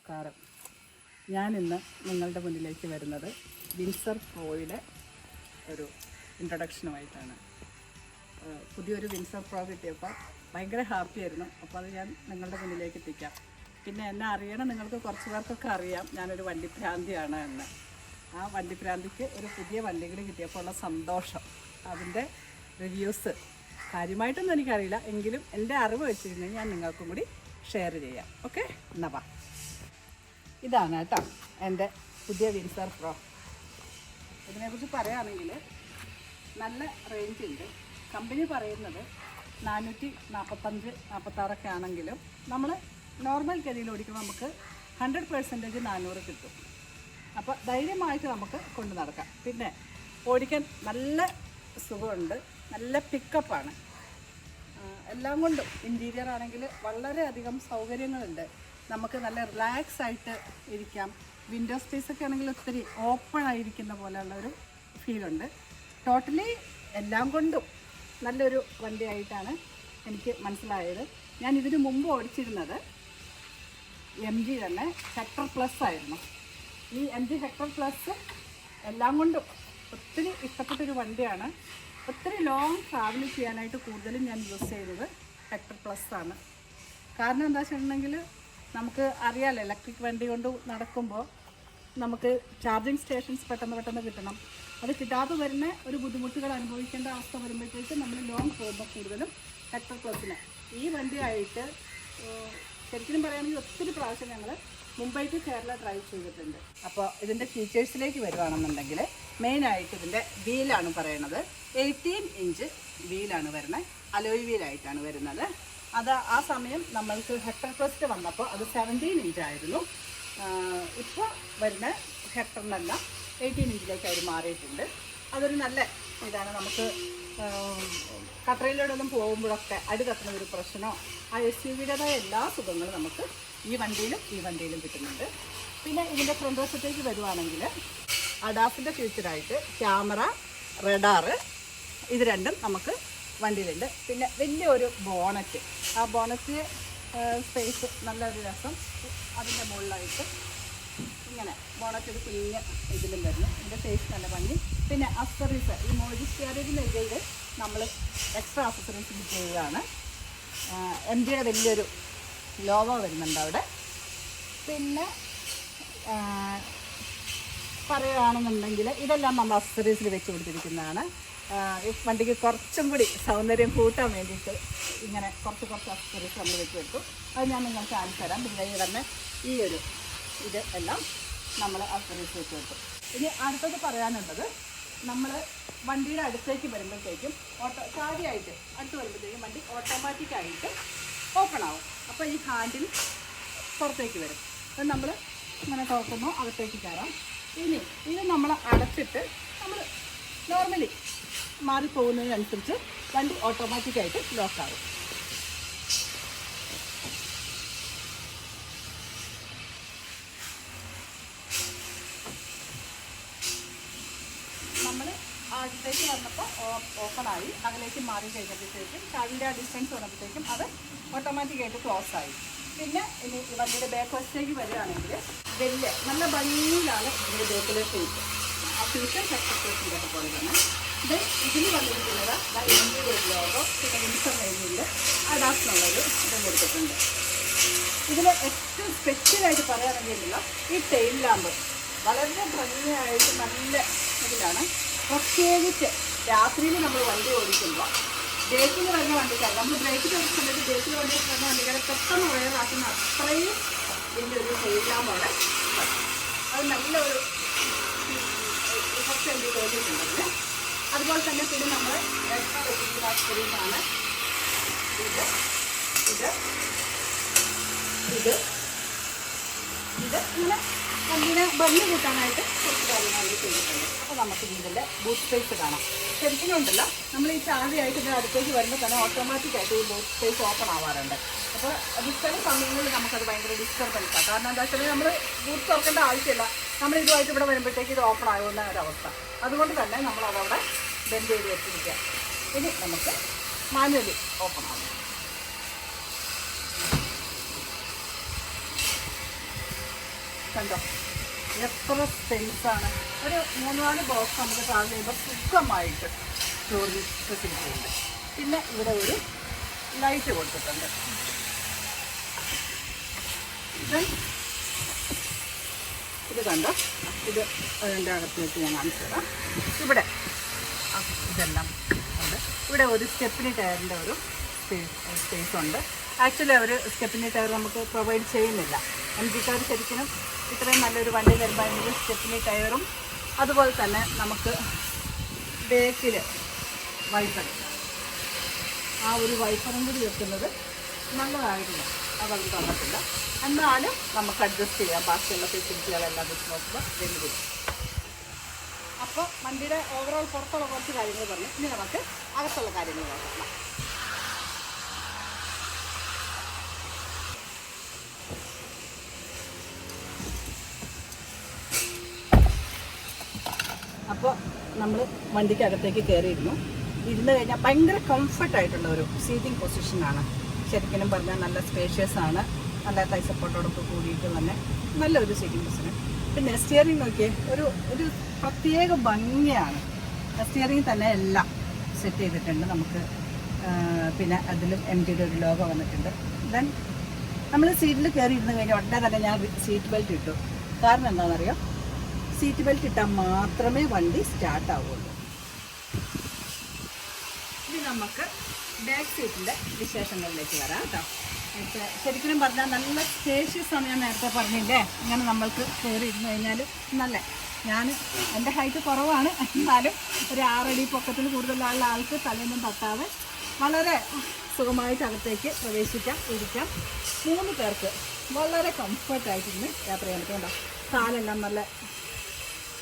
നമസ്കാരം. ഞാനിന്ന് നിങ്ങളുടെ മുന്നിലേക്ക് വരുന്നത് വിൻസർ പ്രോയുടെ ഒരു ഇൻട്രൊഡക്ഷനുമായിട്ടാണ്. പുതിയൊരു വിൻസർ പ്രോ കിട്ടിയപ്പോൾ ഭയങ്കര ഹാപ്പിയായിരുന്നു. അപ്പോൾ അത് ഞാൻ നിങ്ങളുടെ മുന്നിലേക്ക് എത്തിക്കാം. പിന്നെ എന്നെ അറിയണം, നിങ്ങൾക്ക് കുറച്ച് പേർക്കൊക്കെ അറിയാം ഞാനൊരു വണ്ടിഭ്രാന്തിയാണ് എന്ന്. ആ വണ്ടിഭ്രാന്തിക്ക് ഒരു പുതിയ വണ്ടി കൂടി കിട്ടിയപ്പോൾ ഉള്ള സന്തോഷം, അതിൻ്റെ റിവ്യൂസ് കാര്യമായിട്ടൊന്നും എനിക്കറിയില്ല, എങ്കിലും എൻ്റെ അറിവ് വെച്ചിരുന്നെങ്കിൽ ഞാൻ നിങ്ങൾക്കും കൂടി ഷെയർ ചെയ്യാം. ഓക്കെ, എന്നാ വാ. ഇതാണ് കേട്ടോ എൻ്റെ പുതിയ വിൻസർ പ്രോ. ഇതിനെക്കുറിച്ച് പറയുകയാണെങ്കിൽ നല്ല റേഞ്ച് ഉണ്ട്. കമ്പനി പറയുന്നത് 445-46 ആണെങ്കിലും നമ്മൾ നോർമൽ ഗതിയിൽ ഓടിക്കുമ്പോൾ നമുക്ക് 100% 400 കിട്ടും. അപ്പോൾ ധൈര്യമായിട്ട് നമുക്ക് കൊണ്ടു നടക്കാം. പിന്നെ ഓടിക്കാൻ നല്ല സുഖമുണ്ട്, നല്ല പിക്കപ്പാണ്. എല്ലാം കൊണ്ടും ഇൻറ്റീരിയർ ആണെങ്കിൽ വളരെയധികം സൗകര്യങ്ങളുണ്ട്. നമുക്ക് നല്ല റിലാക്സ് ആയിട്ട് ഇരിക്കാം. വിൻഡോ സ്പേസൊക്കെ ആണെങ്കിൽ ഒത്തിരി ഓപ്പൺ ആയിരിക്കുന്ന പോലെയുള്ളൊരു ഫീലുണ്ട്. ടോട്ടലി എല്ലാം കൊണ്ടും നല്ലൊരു വണ്ടിയായിട്ടാണ് എനിക്ക് മനസ്സിലായത്. ഞാൻ ഇതിനു മുമ്പ് ഓടിച്ചിരുന്നത് MG തന്നെ ഹെക്ടർ പ്ലസ് ആയിരുന്നു. ഈ MG ഹെക്ടർ പ്ലസ് എല്ലാം കൊണ്ടും ഒത്തിരി ഇഷ്ടപ്പെട്ടൊരു വണ്ടിയാണ്. ഒത്തിരി ലോങ് ട്രാവൽ ചെയ്യാനായിട്ട് കൂടുതലും ഞാൻ യൂസ് ചെയ്തത് ഹെക്ടർ പ്ലസ് ആണ്. കാരണം എന്താ വെച്ചിട്ടുണ്ടെങ്കിൽ നമുക്ക് അറിയാമല്ലോ, ഇലക്ട്രിക് വണ്ടി കൊണ്ട് നടക്കുമ്പോൾ നമുക്ക് ചാർജിങ് സ്റ്റേഷൻസ് പെട്ടെന്ന് കിട്ടണം. അത് കിട്ടാതെ വരുന്ന ഒരു ബുദ്ധിമുട്ടുകൾ അനുഭവിക്കേണ്ട അവസ്ഥ വരുമ്പോഴത്തേക്കും നമ്മൾ ലോങ് പോകുമ്പോൾ കൂടുതലും ഹെക്ടർ പ്ലസിന് ഈ വണ്ടിയായിട്ട് ശരിക്കും പറയുകയാണെങ്കിൽ ഒത്തിരി പ്രാവശ്യം ഞങ്ങൾ മുംബൈ ടു കേരള ഡ്രൈവ് ചെയ്തിട്ടുണ്ട്. അപ്പോൾ ഇതിൻ്റെ ഫീച്ചേഴ്സിലേക്ക് വരുവാണെന്നുണ്ടെങ്കിൽ മെയിനായിട്ട് ഇതിൻ്റെ വീലാണ് പറയണത്. 18 ഇഞ്ച് വീലാണ് വരുന്നത്, അലോയ് വീലായിട്ടാണ് വരുന്നത്. അത് ആ സമയം നമ്മൾക്ക് ഹെക്ടർ പ്ലസ് വന്നപ്പോൾ അത് 17 ഇഞ്ചായിരുന്നു. ഇപ്പോൾ വരുന്ന ഹെക്ടറിനെല്ലാം 18 ഇഞ്ചിലേക്ക് അവർ മാറിയിട്ടുണ്ട്. അതൊരു നല്ല ഇതാണ്. നമുക്ക് കട്ടറയിലൂടെ ഒന്നും പോകുമ്പോഴൊക്കെ അടി തട്ടുന്ന ഒരു പ്രശ്നമോ ആ SUV-യുടേതായ എല്ലാ സുഖങ്ങളും നമുക്ക് ഈ വണ്ടിയിലും കിട്ടുന്നുണ്ട്. പിന്നെ ഇതിൻ്റെ ഫ്രണ്ട് വശത്തേക്ക് വരുവാണെങ്കിൽ അഡാസിൻ്റെ ഫീച്ചറായിട്ട് ക്യാമറ, റഡാറ്, ഇത് രണ്ടും നമുക്ക് വണ്ടിയിലുണ്ട്. പിന്നെ വലിയൊരു ബോണറ്റ്, ആ ബോണറ്റ് സ്പേസ് നല്ലൊരു രസം. അതിൻ്റെ മുകളിലായിട്ട് ഇങ്ങനെ ബോണറ്റ് ഒരു കുഞ്ഞ് ഇതിലും വരുന്നു. ഇതിൻ്റെ ഫേസ് നല്ല ഭംഗി. പിന്നെ അക്സറീസ്, ഈ മോഡി സ്റ്റിയറിംഗിൻ്റെ ഏരിയയിൽ നമ്മൾ എക്സ്ട്രാ അക്സറീസ് ചെയ്യുകയാണ്. MG-യുടെ വലിയൊരു ലോഗോ വരുന്നുണ്ട് അവിടെ. പിന്നെ പറയുകയാണെന്നുണ്ടെങ്കിൽ ഇതെല്ലാം നമ്മൾ അക്സറീസിൽ വെച്ച് കൊടുത്തിരിക്കുന്നതാണ്. ഈ വണ്ടിക്ക് കുറച്ചും കൂടി സൗന്ദര്യം കൂട്ടാൻ വേണ്ടിയിട്ട് ഇങ്ങനെ കുറച്ച് അക്സറീസ് നമ്മൾ വെച്ച് കൊടുത്തു. അത് ഞാൻ നിങ്ങൾക്ക് കാണിച്ചു തരാം. പിന്നെ തന്നെ ഈ ഒരു ഇത് എല്ലാം നമ്മൾ അക്സറീസ് വെച്ച് കൊടുത്തു. ഇനി അടുത്തത് പറയാനുള്ളത്, നമ്മൾ വണ്ടിയുടെ അടുത്തേക്ക് വരുമ്പോഴത്തേക്കും കാര്യമായിട്ട് അടുത്ത് വരുമ്പോഴത്തേക്കും വണ്ടി ഓട്ടോമാറ്റിക്കായിട്ട് ഓപ്പൺ ആവും. അപ്പോൾ ഈ ഹാൻഡിൽ പുറത്തേക്ക് വരും. അത് നമ്മൾ ഇങ്ങനെ തുറക്കുന്നു, അകത്തേക്ക് കയറാം. ഇനി ഇത് നമ്മൾ അടച്ചിട്ട് നമ്മൾ നോർമലി മാറിപ്പോകുന്നതിനനുസരിച്ച് വണ്ടി ഓട്ടോമാറ്റിക്കായിട്ട് ലോക്കാവും. നമ്മൾ അടുത്തേക്ക് വന്നപ്പോൾ ഓപ്പണായി, അതിലേക്ക് മാറി കഴിഞ്ഞപ്പോഴത്തേക്കും കാലിൻ്റെ ആ ഡിസ്റ്റൻസ് വന്നപ്പോഴത്തേക്കും അത് ഓട്ടോമാറ്റിക്കായിട്ട് ക്ലോസ് ആയി. പിന്നെ ഇനി വണ്ടിയുടെ ബാക്ക് വശത്തേക്ക് വരികയാണെങ്കിൽ വലിയ നല്ല ഭംഗിയിലാണ് ഇതിൻ്റെ ബാക്കിലെ ഫീറ്റ്. ആ ഫീറ്റ് ഹെക്ടർ പോലെ തന്നെ ഇതിൽ വന്നിരിക്കുന്നത് MG-യുടെ ലോഗോ, പിന്നെ വിൻസർ റേഞ്ചിൽ അഡാസിനുള്ളൊരു ഇത് കൊടുത്തിട്ടുണ്ട്. ഇതിൽ ഏറ്റവും സ്പെഷ്യലായിട്ട് പറയുകയാണെങ്കിലുള്ള ഈ ടെയിൽ ലാമ്പ് വളരെ ഭംഗിയായിട്ട് നല്ല ഇതിലാണ്. പ്രത്യേകിച്ച് രാത്രിയിൽ നമ്മൾ വണ്ടി ഓടിക്കുമ്പോൾ ബ്രേക്കിൽ വരുന്ന വണ്ടിക്കാർ, നമ്മൾ ബ്രേക്കിൽ ഓടിക്കുമ്പോൾ ബ്രേക്കിൽ വരുന്ന വണ്ടിക്കാരെ പെട്ടെന്ന് വയറാക്കുന്ന അത്രയും വലിയൊരു ടെയിൽ ലാമ്പാണ്. അത് നല്ലൊരു ഇഫക്റ്റ് എനിക്ക് തോന്നിയിട്ടുണ്ടെങ്കിൽ. അതുപോലെ തന്നെ പിന്നെ നമ്മൾ എക്സ്ട്രാ വെച്ചിട്ടുള്ള സ്ക്രീനാണ് ഇത് ഇങ്ങനെ വണ്ടിനെ ഭംഗി കൂട്ടാനായിട്ട് കുറച്ച് കാര്യങ്ങൾ ചെയ്തിട്ടുണ്ട്. അപ്പോൾ നമുക്ക് ഇതിൻ്റെ ബൂട്ട് സ്പേസ് കാണാം. ശരിക്കും ഉണ്ടല്ലോ, നമ്മൾ ഈ ചാവിയായിട്ട് ഇതിൻ്റെ അടുത്തേക്ക് വരുമ്പോൾ തന്നെ ഓട്ടോമാറ്റിക്കായിട്ട് ഈ ബൂട്ട് സ്പേസ് ഓപ്പൺ ആവാറുണ്ട്. അപ്പോൾ ചില സമയങ്ങളിൽ നമുക്കത് ഭയങ്കര ഡിസ്റ്റർബൻസാണ്. കാരണം എന്താ വെച്ചാൽ നമ്മൾ ബൂട്ട് തുറക്കേണ്ട ആവശ്യമില്ല, നമ്മൾ ഇതുമായിട്ട് ഇവിടെ വരുമ്പോഴത്തേക്ക് ഇത് ഓപ്പൺ ആകുന്ന ഒരവസ്ഥ. അതുകൊണ്ട് തന്നെ നമ്മളതവിടെ ബെൻഡ് ചെയ്ത് വെച്ചിരിക്കുക. ഇനി നമുക്ക് മാനുവലി ഓപ്പൺ ആകും. കണ്ടോ എത്ര സ്പേസാണ്. ഒരു 3-4 ബോക്സ് നമുക്ക് ട്രാവൽ ചെയ്യുമ്പോൾ സുഖമായിട്ട് സ്റ്റോറേജ് ഫെസിലിറ്റി ഉണ്ട്. പിന്നെ ഇവിടെ ഒരു ലൈറ്റ് കൊടുത്തിട്ടുണ്ട്. ഇത് കണ്ടോ, ഇത് അതിൻ്റെ അകത്തേക്ക് ഞാൻ കാണിച്ചു തരാം. ഇവിടെ ഇതെല്ലാം ഉണ്ട്. ഇവിടെ ഒരു സ്റ്റെപ്പിനി ടയറിൻ്റെ ഒരു സ്പേസ് ഉണ്ട്. ആക്ച്വലി അവർ സ്റ്റെപ്പിനി ടയർ നമുക്ക് പ്രൊവൈഡ് ചെയ്യുന്നില്ല. MG-കാർ ശരിക്കും ഇത്രയും നല്ലൊരു വണ്ടി തരുമ്പോൾ സ്റ്റെപ്പിനി ടയറും അതുപോലെ തന്നെ നമുക്ക് ബേക്കിൽ വൈപ്പർ, ആ ഒരു വൈപ്പറും കൂടി വെക്കുന്നത് നല്ലതായിരുന്നു. അതത് തന്നിട്ടില്ല. എന്നാലും നമുക്ക് അഡ്ജസ്റ്റ് ചെയ്യാം. ബാക്കിയുള്ള ഫെസിലിറ്റികളെല്ലാം വെച്ച് നോക്കുമ്പോൾ വലിയ. അപ്പോൾ വണ്ടിയുടെ ഓവറോൾ പുറത്തുള്ള കുറച്ച് കാര്യങ്ങൾ പറഞ്ഞു. ഇനി നമുക്ക് അകത്തുള്ള കാര്യങ്ങൾ നോക്കാം. അപ്പോൾ നമ്മൾ വണ്ടിക്കകത്തേക്ക് കയറിയിരുന്നു. ഇരുന്ന് കഴിഞ്ഞാൽ ഭയങ്കര കംഫർട്ടായിട്ടുള്ള ഒരു സീറ്റിംഗ് പൊസിഷനാണ്. ശരിക്കും പറഞ്ഞാൽ നല്ല സ്പേഷ്യസ് ആണ്. നല്ല കൈ സപ്പോർട്ടോടൊക്കെ കൂടിയിട്ട് തന്നെ നല്ലൊരു സീറ്റിംഗ് പൊസിഷൻ. പിന്നെ സ്റ്റിയറിംഗ് നോക്കിയേ, ഒരു പ്രത്യേക ഭംഗിയാണ്. സ്റ്റിയറിംഗ് തന്നെ എല്ലാം സെറ്റ് ചെയ്തിട്ടുണ്ട് നമുക്ക്. പിന്നെ അതിലും MG-യുടെ ഒരു ലോഗോ വന്നിട്ടുണ്ട്. ദെൻ നമ്മൾ സീറ്റിൽ കയറി ഇരുന്ന് കഴിഞ്ഞാൽ ഉടനെ തന്നെ ഞാൻ സീറ്റ് ബെൽറ്റ് ഇട്ടു. കാരണം എന്താണെന്നറിയോ, സീറ്റ് ബെൽറ്റ് ഇട്ടാൽ മാത്രമേ വണ്ടി സ്റ്റാർട്ടാവുള്ളൂ. ഇനി നമുക്ക് ബാക്ക് സീറ്റിൻ്റെ വിശേഷങ്ങളിലേക്ക് വരാം കേട്ടോ. ശരിക്കും പറഞ്ഞാൽ നല്ല സ്പേഷ്യസ് ആണ്. ഞാൻ നേരത്തെ പറഞ്ഞില്ലേ, ഇങ്ങനെ നമ്മൾക്ക് കയറി ഇരുന്ന് കഴിഞ്ഞാൽ നല്ല, എൻ്റെ ഹൈറ്റ് കുറവാണ്, എന്നാലും ഒരു 6 അടി പൊക്കത്തിൽ കൂടുതലുള്ള ആൾക്ക് തലയൊന്നും തട്ടാതെ വളരെ സുഖമായിട്ട് അകത്തേക്ക് പ്രവേശിക്കാം, ഇരിക്കാം. 3 പേർക്ക് വളരെ കംഫർട്ടായിട്ടിരുന്ന് യാത്ര ചെയ്യാൻ പറ്റും. കാലെല്ലാം നല്ല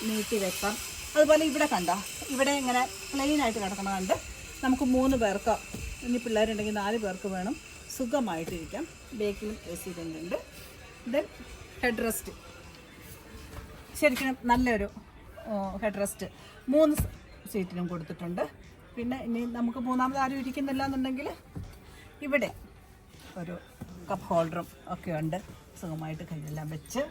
നീട്ടി വെക്കാം. അതുപോലെ ഇവിടെ കണ്ടോ, ഇവിടെ ഇങ്ങനെ പ്ലെയിനായിട്ട് കിടക്കണതുണ്ട്. നമുക്ക് 3 പേർക്കോ ഇനി പിള്ളേരുണ്ടെങ്കിൽ 4 പേർക്ക് വേണം സുഖമായിട്ടിരിക്കാം. ബേക്കിലും AC ഉണ്ട്. ദെൻ ഹെഡ് റെസ്റ്റ്, ശരിക്കും നല്ലൊരു ഹെഡ് റെസ്റ്റ് 3 സീറ്റിലും കൊടുത്തിട്ടുണ്ട്. പിന്നെ ഇനി നമുക്ക് 3ാമത് ആരും ഇരിക്കുന്നില്ല എന്നുണ്ടെങ്കിൽ ഇവിടെ ഒരു കപ്പ് ഹോൾഡറും ഒക്കെ ഉണ്ട്. സുഖമായിട്ട് കയ്യെല്ലാം വെച്ച്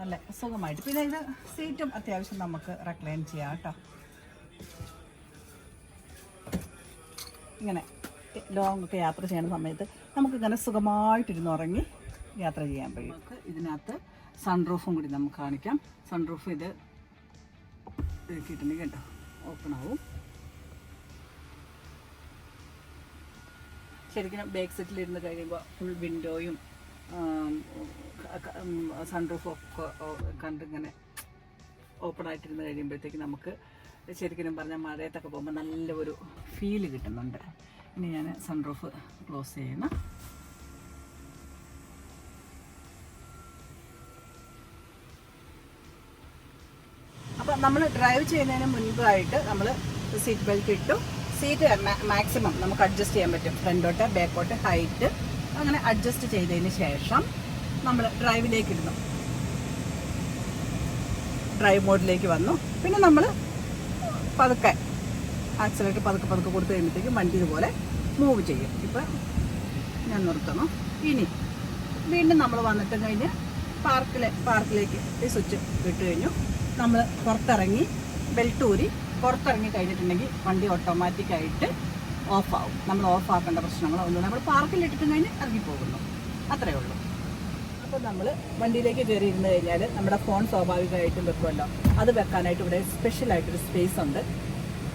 നല്ല സുഖമായിട്ട്. പിന്നെ ഇത് സീറ്റും അത്യാവശ്യം നമുക്ക് റെക്ലൈൻ ചെയ്യാം കേട്ടോ. ഇങ്ങനെ ലോങ് ഒക്കെ യാത്ര ചെയ്യുന്ന സമയത്ത് നമുക്കിങ്ങനെ സുഖമായിട്ടിരുന്ന് ഉറങ്ങി യാത്ര ചെയ്യാൻ കഴിയും. നമുക്ക് ഇതിനകത്ത് സൺറൂഫും കൂടി നമുക്ക് കാണിക്കാം. സൺറൂഫ് ഇത് ഇട്ടിട്ടുണ്ടെങ്കിൽ കേട്ടോ ഓപ്പൺ ആവും. ശരിക്കും ബാക്ക് സീറ്റിലിരുന്ന് കഴിയുമ്പോൾ ഫുൾ വിൻഡോയും സൺറൂഫും ഒക്കെ കണ്ടിങ്ങനെ ഓപ്പൺ ആയിട്ടിരുന്ന് കഴിയുമ്പോഴത്തേക്ക് നമുക്ക് ശരിക്കും പറഞ്ഞാൽ മഴയത്തൊക്കെ പോകുമ്പോൾ നല്ല ഒരു ഫീല് കിട്ടുന്നുണ്ട്. ഇനി ഞാൻ സൺറൂഫ് ക്ലോസ് ചെയ്യണം. അപ്പോൾ നമ്മൾ ഡ്രൈവ് ചെയ്യുന്നതിന് മുൻപായിട്ട് നമ്മൾ സീറ്റ് ബെൽറ്റ് ഇട്ടു. സീറ്റ് മാക്സിമം നമുക്ക് അഡ്ജസ്റ്റ് ചെയ്യാൻ പറ്റും. ഫ്രണ്ടോട്ട് ബാക്കോട്ട് ഹൈറ്റ് അങ്ങനെ അഡ്ജസ്റ്റ് ചെയ്തതിന് ശേഷം നമ്മൾ ഡ്രൈവിലേക്ക് ഇടുന്നു. ഡ്രൈവ് മോഡിലേക്ക് വന്നു. പിന്നെ നമ്മൾ പതുക്കെ ആക്സിലേറ്റർ പതുക്കെ കൊടുത്തു കഴിയുമ്പോഴത്തേക്കും വണ്ടി ഇതുപോലെ മൂവ് ചെയ്യും. ഇപ്പം ഞാൻ നിർത്തണം. ഇനി വീണ്ടും നമ്മൾ വന്നിട്ട് കഴിഞ്ഞ് പാർക്കിലേക്ക് ഈ സ്വിച്ച് ഇട്ട് കഴിഞ്ഞു. നമ്മൾ പുറത്തിറങ്ങി ബെൽറ്റ് ഊരി പുറത്തിറങ്ങി കഴിഞ്ഞിട്ടുണ്ടെങ്കിൽ വണ്ടി ഓട്ടോമാറ്റിക്കായിട്ട് ഓഫാവും. നമ്മൾ ഓഫാക്കേണ്ട പ്രശ്നങ്ങളോ ഒന്നും. നമ്മൾ പാർക്കിലിട്ടിട്ടും കഴിഞ്ഞ് ഇറങ്ങിപ്പോകുന്നു, അത്രയേ ഉള്ളൂ. അപ്പോൾ നമ്മൾ വണ്ടിയിലേക്ക് കയറി ഇരുന്ന് കഴിഞ്ഞാൽ നമ്മുടെ ഫോൺ സ്വാഭാവികമായിട്ടും വെക്കുമല്ലോ. അത് വെക്കാനായിട്ട് ഇവിടെ സ്പെഷ്യലായിട്ടൊരു സ്പേസ് ഉണ്ട്.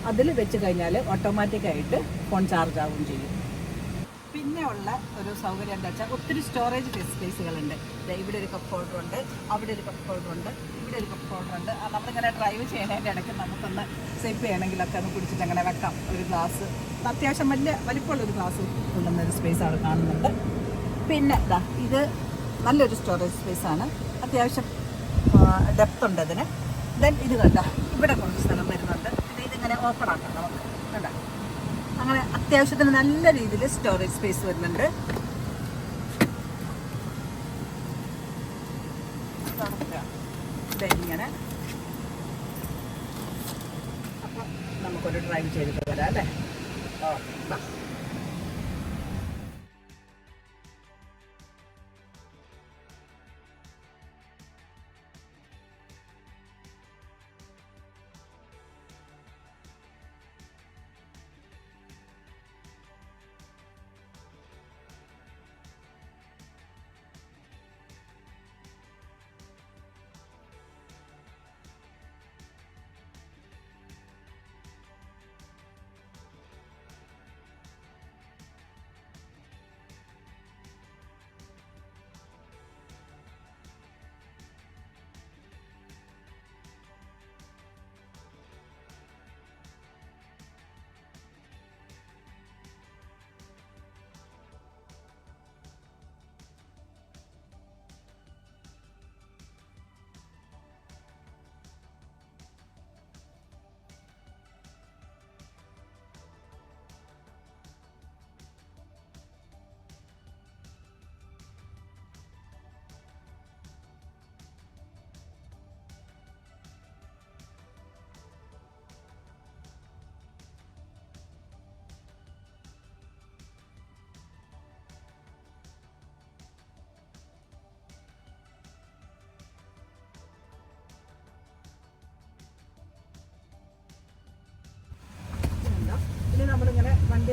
അതിൽ വെച്ച് കഴിഞ്ഞാൽ ഓട്ടോമാറ്റിക്കായിട്ട് ഫോൺ ചാർജ് ആവുകയും ചെയ്യും. പിന്നെ ഉള്ള ഒരു സൗകര്യം എന്താ വെച്ചാൽ ഒത്തിരി സ്റ്റോറേജ് സ്പേസുകളുണ്ട്. ഇവിടെ ഒരു കപ്പ് ഹോൾഡർ ഉണ്ട്, അവിടെ ഒരു കപ്പ് ഹോൾഡർ ഉണ്ട്, ഇവിടെ ഒരു കപ്പ് ഹോൾഡർ ഉണ്ട്. നമ്മളിങ്ങനെ ഡ്രൈവ് ചെയ്യുന്നതിൻ്റെ ഇടയ്ക്ക് നമുക്കൊന്ന് സെപ്പ് ചെയ്യണമെങ്കിലൊക്കെ ഒന്ന് പിടിച്ചിട്ട് അങ്ങനെ വെക്കാം. ഒരു ഗ്ലാസ്, അത്യാവശ്യം വലിപ്പമുള്ളൊരു ഗ്ലാസ് കൊള്ളുന്നൊരു സ്പേസ് അവിടെ കാണുന്നുണ്ട്. പിന്നെ ഇത് നല്ലൊരു സ്റ്റോറേജ് സ്പേസാണ്. അത്യാവശ്യം ഡെപ്ത് ഉണ്ട് അതിന്. ദെൻ ഇത് കണ്ട ഇവിടെ കുറച്ച് സ്ഥലം വരുന്നുണ്ട്. പിന്നെ ഇതിങ്ങനെ ഓപ്പൺ ആക്കാം നമുക്ക്. കണ്ട അങ്ങനെ അത്യാവശ്യത്തിന് നല്ല രീതിയിൽ സ്റ്റോറേജ് സ്പേസ് വരുന്നുണ്ട്. ഇങ്ങനെ അപ്പം നമുക്കൊരു ഡ്രൈവ് ചെയ്തിട്ട് വരാം അല്ലേ.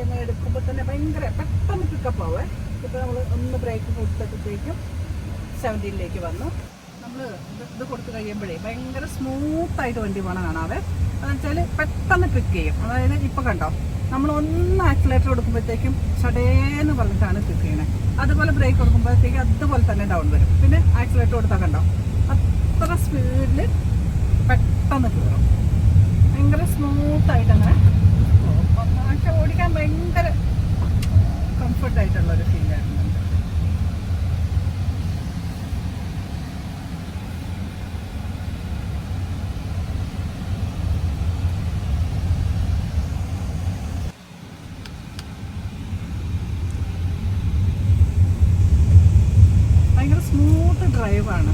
വണ്ടി അങ്ങ് എടുക്കുമ്പോൾ തന്നെ ഭയങ്കര പെട്ടെന്ന് പിക്കപ്പ് ആവേ. ഇപ്പോൾ നമ്മൾ ഒന്ന് ബ്രേക്ക് കൊടുത്തപ്പോഴത്തേക്കും 17ലേക്ക് വന്നു. നമ്മൾ ഇത് കൊടുത്ത് കഴിയുമ്പോഴേ ഭയങ്കര സ്മൂത്തായിട്ട് വണ്ടി പോകണം കാണാവേ. അതെന്ന് വെച്ചാൽ പെട്ടെന്ന് പിക്ക് ചെയ്യും. അതായത് ഇപ്പോൾ കണ്ടോ, നമ്മൾ ഒന്ന് ആക്സിലേറ്റർ കൊടുക്കുമ്പോഴത്തേക്കും ഷടേന്ന് പറഞ്ഞിട്ടാണ് പിക്ക് ചെയ്യണത്. അതുപോലെ ബ്രേക്ക് കൊടുക്കുമ്പോഴത്തേക്കും അതുപോലെ തന്നെ ഡൗൺ വരും. പിന്നെ ആക്സിലേറ്റർ കൊടുത്താൽ കണ്ടോ അത്ര സ്പീഡിൽ പെട്ടെന്ന് കയറും. ഭയങ്കര സ്മൂത്തായിട്ട് അങ്ങനെ പക്ഷെ ഓടിക്കാൻ ഭയങ്കര കംഫർട്ടായിട്ടുള്ളൊരു ഫീലാണ്. ഭയങ്കര സ്മൂത്ത് ഡ്രൈവാണ്.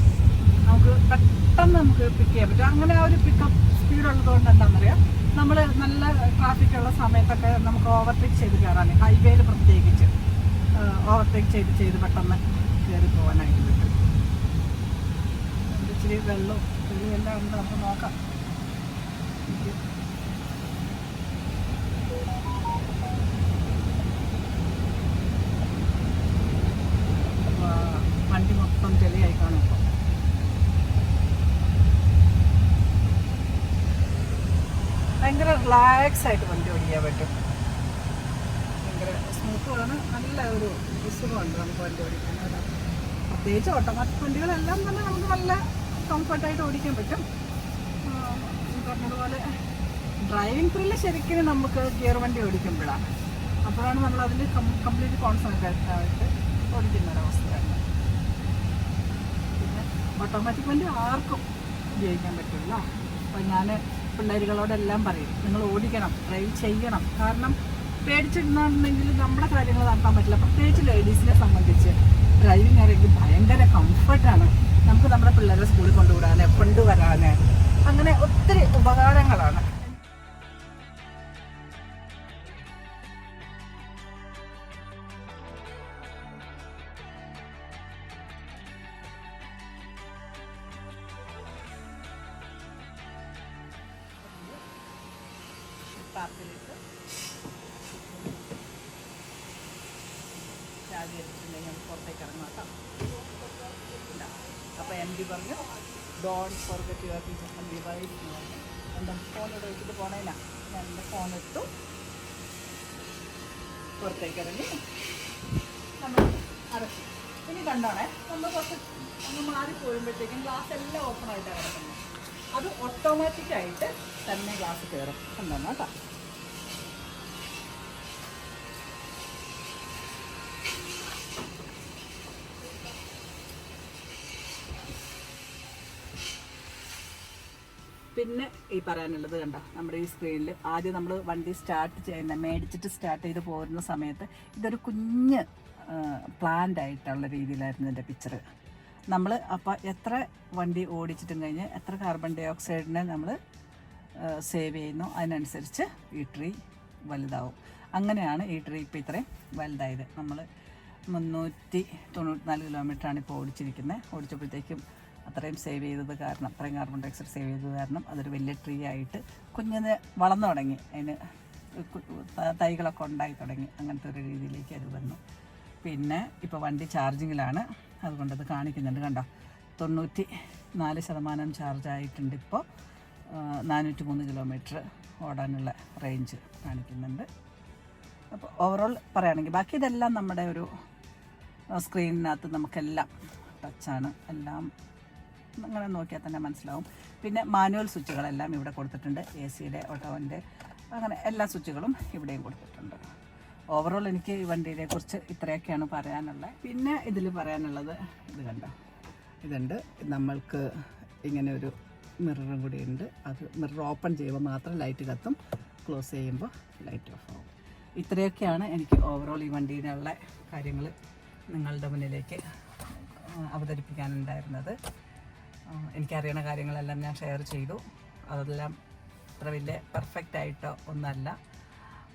നമുക്ക് പെട്ടെന്ന് നമുക്ക് പിക്ക് ചെയ്യാൻ പറ്റും. അങ്ങനെ ആ ഒരു പിക്കപ്പ് സ്പീഡ് ഉള്ളതുകൊണ്ട് എന്താണെന്നറിയാം, നമ്മൾ നല്ല ട്രാഫിക്കുള്ള സമയത്തൊക്കെ നമുക്ക് ഓവർടേക്ക് ചെയ്ത് കയറാൻ, ഹൈവേയിൽ പ്രത്യേകിച്ച് ഓവർടേക്ക് ചെയ്ത് പെട്ടെന്ന് കയറി പോകാനായിട്ട് പറ്റും. ഇച്ചിരി വെള്ളവും എല്ലാം ഉണ്ട്, നമുക്ക് നോക്കാം. വണ്ടി മൊത്തം ചെളിയായി കാണും. ഇപ്പോൾ ഭയങ്കര റിലാക്സ് ആയിട്ട് വണ്ടി ഓടിക്കാൻ പറ്റും. ഭയങ്കര സ്മൂത്തുമാണ്. നല്ല ഒരു സുഖമുണ്ട് നമുക്ക് വണ്ടി ഓടിക്കാൻ. പ്രത്യേകിച്ച് ഓട്ടോമാറ്റിക് വണ്ടികളെല്ലാം തന്നെ നമുക്ക് നല്ല കംഫർട്ടായിട്ട് ഓടിക്കാൻ പറ്റും. പറഞ്ഞതുപോലെ ഡ്രൈവിംഗ് ത്രില്ല് ശരിക്കും നമുക്ക് ഗിയർ വണ്ടി ഓടിക്കുമ്പോഴാണ്. അപ്പോഴാണ് നമ്മൾ അതിൽ കംപ്ലീറ്റ് കോൺസെൻട്രേറ്റ് ആയിട്ട് ഓടിക്കുന്ന ഒരവസ്ഥയാണ്. പിന്നെ ഓട്ടോമാറ്റിക് വണ്ടി ആർക്കും ഉപയോഗിക്കാൻ പറ്റില്ല. അപ്പോൾ ഞാൻ പിള്ളേരുകളോടെല്ലാം പറയും, നിങ്ങൾ ഓടിക്കണം, ഡ്രൈവ് ചെയ്യണം. കാരണം പേടിച്ചിരുന്നുണ്ടെങ്കിൽ നമ്മുടെ കാര്യങ്ങൾ നടത്താൻ പറ്റില്ല. പ്രത്യേകിച്ച് ലേഡീസിനെ സംബന്ധിച്ച് ഡ്രൈവിംഗ് ആണെങ്കിൽ ഭയങ്കര കംഫർട്ടാണ്. നമുക്ക് നമ്മുടെ പിള്ളേരെ സ്കൂളിൽ കൊണ്ടുവിടാൻ, കൊണ്ടുവരാൻ, അങ്ങനെ ഒത്തിരി ഉപകാരങ്ങളാണ്. പാർക്കിലേക്ക് ചാടി എടുത്തിട്ടുണ്ടെങ്കിൽ നമുക്ക് പുറത്തേക്ക് ഇറങ്ങാം കേട്ടോ. അപ്പോൾ MD പറഞ്ഞു don't forget your teachers and device എന്ന് പറഞ്ഞു. എൻ്റെ ഫോൺ ഇവിടെ വെച്ചിട്ട് പോണേനാ. ഞാൻ എൻ്റെ ഫോൺ എടുത്തു, പുറത്തേക്ക് ഇറങ്ങി നമ്മൾ അടച്ചു. ഇനി കണ്ടോണേ, നമ്മൾ കുറച്ച് ഒന്ന് മാറിപ്പോയുമ്പോഴത്തേക്കും ഗ്ലാസ് എല്ലാം ഓപ്പൺ ആയിട്ടാണ് കിടക്കുന്നത്. അത് ഓട്ടോമാറ്റിക്കായിട്ട് തന്നെ ഗ്ലാസ് കയറും. കണ്ടോണം കേട്ടോ. പിന്നെ ഈ പറയാനുള്ളത് കണ്ടോ, നമ്മുടെ ഈ സ്ക്രീനിൽ ആദ്യം നമ്മൾ വണ്ടി സ്റ്റാർട്ട് ചെയ്യുന്ന, മേടിച്ചിട്ട് സ്റ്റാർട്ട് ചെയ്ത് പോരുന്ന സമയത്ത് ഇതൊരു കുഞ്ഞ് പ്ലാന്റ് ആയിട്ടുള്ള രീതിയിലായിരുന്നു എൻ്റെ പിക്ചർ. നമ്മൾ അപ്പോൾ എത്ര വണ്ടി ഓടിച്ചിട്ടും കഴിഞ്ഞ് എത്ര കാർബൺ ഡൈ ഓക്സൈഡിനെ നമ്മൾ സേവ് ചെയ്യുന്നു, അതിനനുസരിച്ച് ഈ ട്രീ വലുതാവും. അങ്ങനെയാണ് ഈ ട്രീ ഇപ്പോൾ ഇത്രയും വലുതായത്. നമ്മൾ 394 കിലോമീറ്ററാണ് ഇപ്പോൾ ഓടിച്ചപ്പോഴത്തേക്കും അത്രയും സേവ് ചെയ്തത് കാരണം, അത്രയും കാർബൺ ഡൈ ഓക്സൈഡ് സേവ് ചെയ്തത് കാരണം അതൊരു വലിയ ട്രീ ആയിട്ട് കുഞ്ഞിന് വളർന്നു തുടങ്ങി. അതിന് തൈകളൊക്കെ ഉണ്ടായി തുടങ്ങി. അങ്ങനത്തെ ഒരു രീതിയിലേക്ക് അത് വന്നു. പിന്നെ ഇപ്പോൾ വണ്ടി ചാർജിങ്ങിലാണ്, അതുകൊണ്ടത് കാണിക്കുന്നുണ്ട്. കണ്ടോ, 94% ചാർജ് ആയിട്ടുണ്ട്. ഇപ്പോൾ 403 കിലോമീറ്റർ ഓടാനുള്ള റേഞ്ച് കാണിക്കുന്നുണ്ട്. അപ്പോൾ ഓവറോൾ പറയുകയാണെങ്കിൽ ബാക്കി ഇതെല്ലാം നമ്മുടെ ഒരു സ്ക്രീനിനകത്ത് നമുക്കെല്ലാം ടച്ചാണ്. എല്ലാം അങ്ങനെ നോക്കിയാൽ തന്നെ മനസ്സിലാവും. പിന്നെ മാനുവൽ സ്വിച്ചുകളെല്ലാം ഇവിടെ കൊടുത്തിട്ടുണ്ട്. AC-യുടെ, ഓട്ടോൻ്റെ, അങ്ങനെ എല്ലാ സ്വിച്ചുകളും ഇവിടെയും കൊടുത്തിട്ടുണ്ട്. ഓവറോൾ എനിക്ക് ഈ വണ്ടിയെ കുറിച്ച് ഇത്രയൊക്കെയാണ് പറയാനുള്ളത്. പിന്നെ ഇതിൽ പറയാനുള്ളത് ഇത് കണ്ടോ, ഇതുണ്ട്. നമ്മൾക്ക് ഇങ്ങനെ ഒരു മിററും കൂടി ഉണ്ട്. അത് മിറർ ഓപ്പൺ ചെയ്യുമ്പോൾ മാത്രം ലൈറ്റ് കത്തും, ക്ലോസ് ചെയ്യുമ്പോൾ ലൈറ്റ് ഓഫ് ആവും. ഇത്രയൊക്കെയാണ് എനിക്ക് ഓവറോൾ ഈ വണ്ടിയിലുള്ള കാര്യങ്ങൾ നിങ്ങളുടെ മുന്നിലേക്ക് അവതരിപ്പിക്കാനുണ്ടായിരുന്നത്. എനിക്കറിയണ കാര്യങ്ങളെല്ലാം ഞാൻ ഷെയർ ചെയ്തു. അതെല്ലാം അത്ര വലിയ പെർഫെക്റ്റ് ആയിട്ടോ ഒന്നല്ല,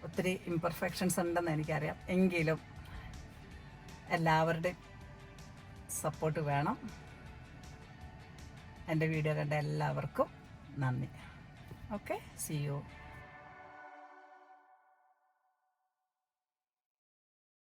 ഒത്തിരി ഇംപെർഫെക്ഷൻസ് ഉണ്ടെന്ന് എനിക്കറിയാം. എങ്കിലും എല്ലാവരുടെയും സപ്പോർട്ട് വേണം. എൻ്റെ വീഡിയോ കണ്ട എല്ലാവർക്കും നന്ദി. Okay, see U.